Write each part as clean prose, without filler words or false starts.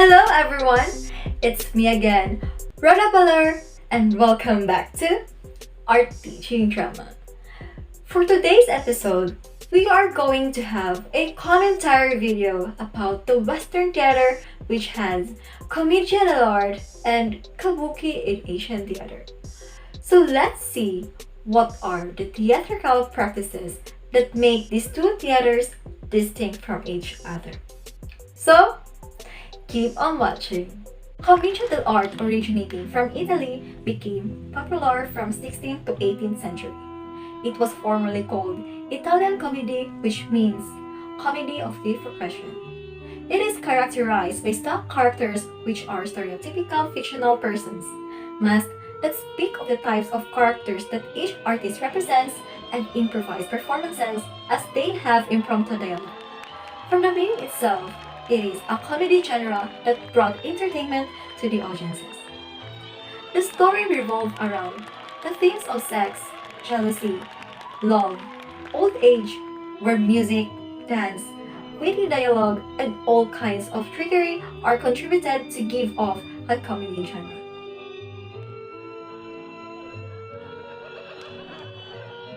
Hello everyone, it's me again, Rhoda, and welcome back to Art Teaching Drama. For today's episode, we are going to have a commentary video about the Western theater, which has Commedia dell'arte and Kabuki in Asian theater. So let's see what are the theatrical practices that make these two theaters distinct from each other. So, keep on watching. Commedia dell'arte, originating from Italy, became popular from 16th to 18th century. It was formerly called Italian comedy, which means comedy of the profession. It is characterized by stock characters, which are stereotypical fictional persons, masks that speak of the types of characters that each artist represents, and improvised performances as they have impromptu dialogue. From the name itself, it is a comedy genre that brought entertainment to the audiences. The story revolved around the themes of sex, jealousy, love, old age, where music, dance, witty dialogue, and all kinds of trickery are contributed to give off a comedy genre.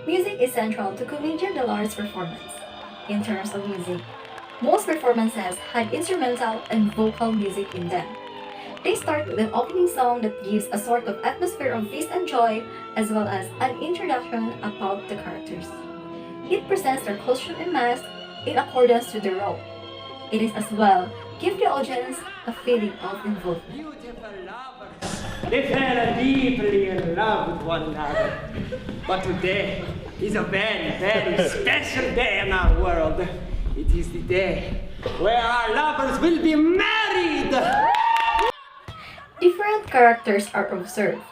Music is central to Commedia dell'arte's performance. In terms of music, most performances had instrumental and vocal music in them. They start with an opening song that gives a sort of atmosphere of feast and joy, as well as an introduction about the characters. It presents their costume and mask in accordance to the role. It is as well give the audience a feeling of involvement. Beautiful lovers. They fell deeply in love with one another. But today is a very, very special day in our world. It is the day where our lovers will be married! Different characters are observed.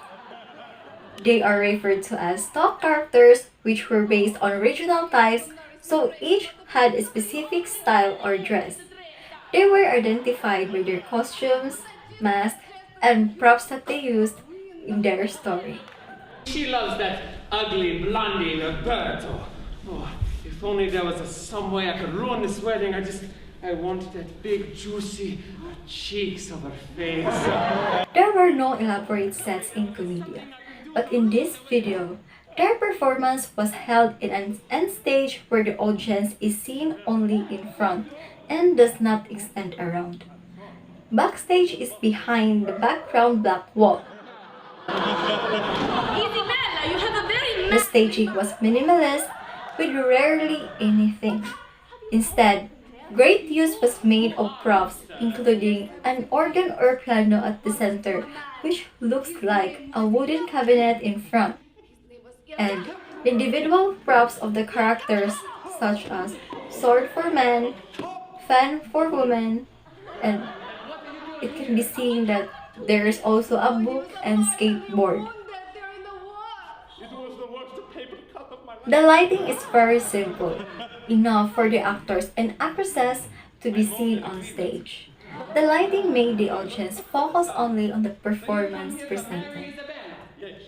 They are referred to as stock characters, which were based on original types, so each had a specific style or dress. They were identified by their costumes, masks, and props that they used in their story. She loves that ugly blondie Roberto. Oh, if only there was some way I could ruin this wedding. I wanted that big, juicy cheeks of her face. There were no elaborate sets in Commedia, but in this video, their performance was held in an end stage where the audience is seen only in front and does not extend around. Backstage is behind the background black wall. Isabella, you have a very The staging was minimalist with rarely anything. Instead, great use was made of props, including an organ or piano at the center, which looks like a wooden cabinet in front, and individual props of the characters such as sword for men, fan for women, and it can be seen that there is also a book and skateboard. The lighting is very simple, enough for the actors and actresses to be seen on stage. The lighting made the audience focus only on the performance presented.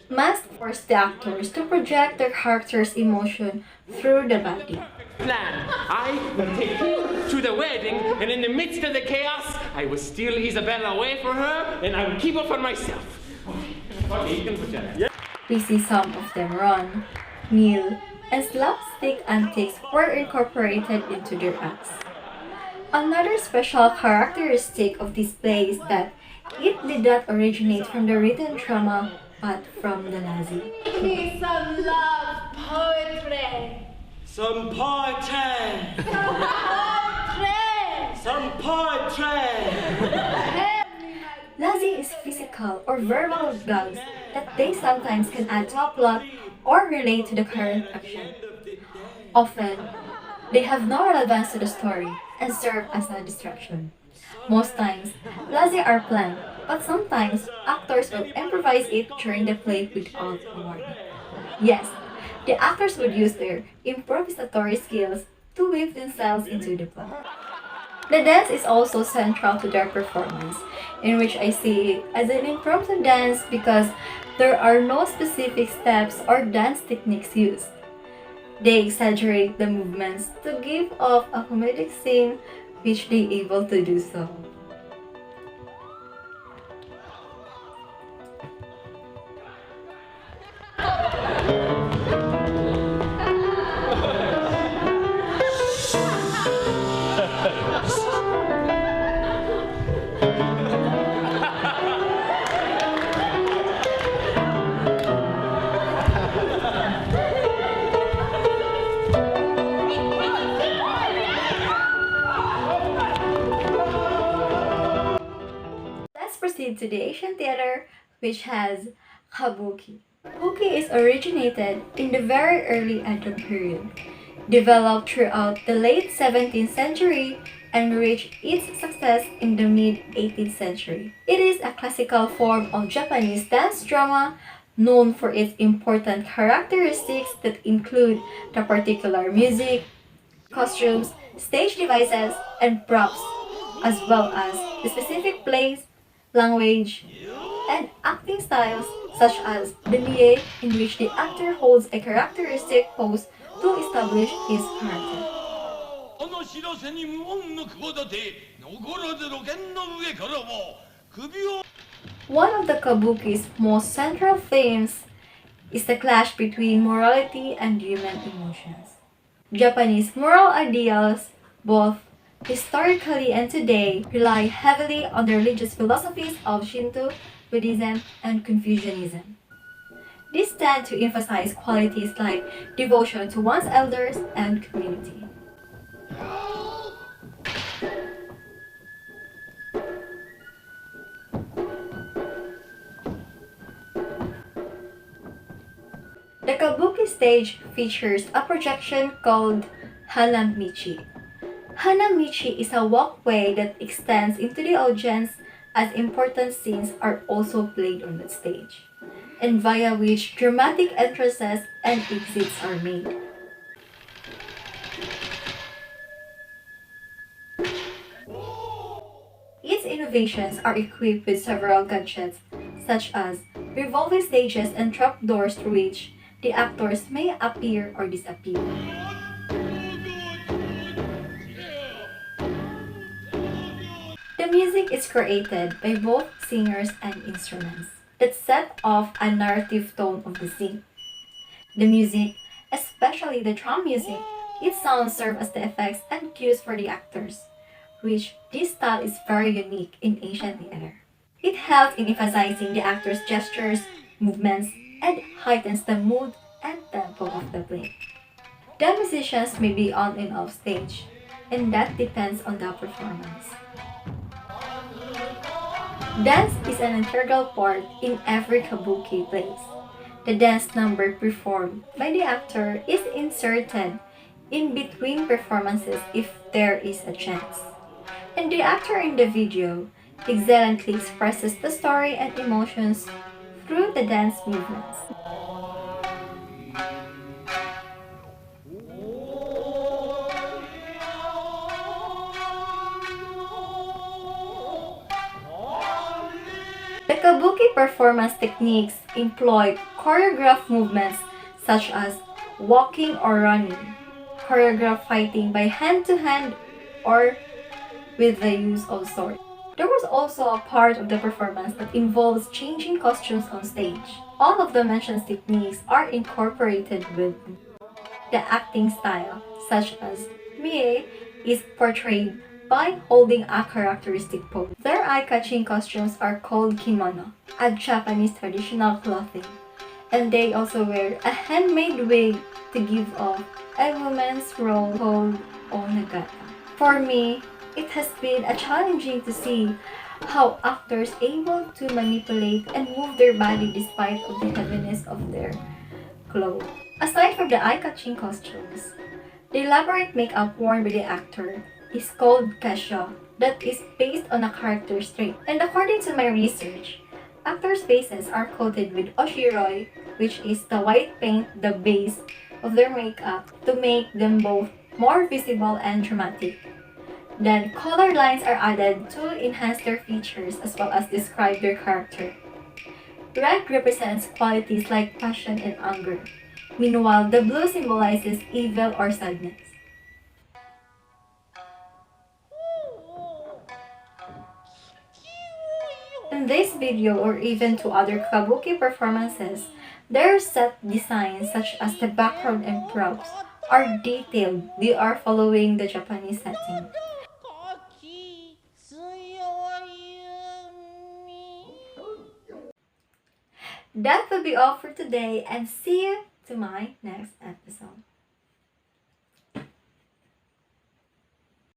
Masks forced the actors to project their characters' emotion through the body. Plan. I will take you to the wedding, and in the midst of the chaos, I will steal Isabella away from her, and I will keep her for myself. Okay, you can put that. Yeah. We see some of them run, kneel, and slapstick antics were incorporated into their acts. Another special characteristic of this play is that it did not originate from the written drama, but from the Nazi. need some love poetry. Some poetry! Poetry! Some poetry! Nazi is physical or verbal gags that they sometimes can add to a plot or relate to the current action. Often, they have no relevance to the story and serve as a distraction. Most times, Nazi are planned, but sometimes actors will improvise it during the play without a warning. Yes, the actors would use their improvisatory skills to weave themselves into the plot. The dance is also central to their performance, in which I see it as an impromptu dance because there are no specific steps or dance techniques used. They exaggerate the movements to give off a comedic scene, which they able to do so. proceed to the Asian theater, which has kabuki. Kabuki is originated in the very early Edo period, developed throughout the late 17th century and reached its success in the mid-18th century. It is a classical form of Japanese dance drama known for its important characteristics that include the particular music, costumes, stage devices, and props, as well as the specific place, language, and acting styles such as the mie, in which the actor holds a characteristic pose to establish his character. One of the kabuki's most central themes is the clash between morality and human emotions. Japanese moral ideals, both historically and today, rely heavily on the religious philosophies of Shinto, Buddhism, and Confucianism. These tend to emphasize qualities like devotion to one's elders and community. The kabuki stage features a projection called hanamichi. Hanamichi is a walkway that extends into the audience as important scenes are also played on the stage, and via which dramatic entrances and exits are made. Its innovations are equipped with several gadgets, such as revolving stages and trapdoors through which the actors may appear or disappear. The music is created by both singers and instruments that set off a narrative tone of the scene. The music, especially the drum music, its sounds serve as the effects and cues for the actors, which this style is very unique in Asian theater. It helps in emphasizing the actors' gestures, movements, and heightens the mood and tempo of the play. The musicians may be on and off stage, and that depends on the performance. Dance is an integral part in every kabuki plays. The dance number performed by the actor is inserted in between performances if there is a chance. And the actor in the video excellently expresses the story and emotions through the dance movements. The kabuki performance techniques employ choreographed movements such as walking or running, choreographed fighting by hand to hand, or with the use of swords. There was also a part of the performance that involves changing costumes on stage. All of the mentioned techniques are incorporated with the acting style, such as mie is portrayed by holding a characteristic pose. Their eye-catching costumes are called kimono, a Japanese traditional clothing, and they also wear a handmade wig to give off a woman's role called onagata. For me, it has been a challenging to see how actors able to manipulate and move their body despite of the heaviness of their clothes. Aside from the eye-catching costumes, the elaborate makeup worn by the actor is called kesho, that is based on a character's trait. And according to my research, actors' faces are coated with oshiroi, which is the white paint, the base of their makeup, to make them both more visible and dramatic. Then, color lines are added to enhance their features as well as describe their character. Red represents qualities like passion and anger. Meanwhile, the blue symbolizes evil or sadness. In this video or even to other kabuki performances, their set designs such as the background and props are detailed. They are following the Japanese setting. That will be all for today, and see you to my next episode.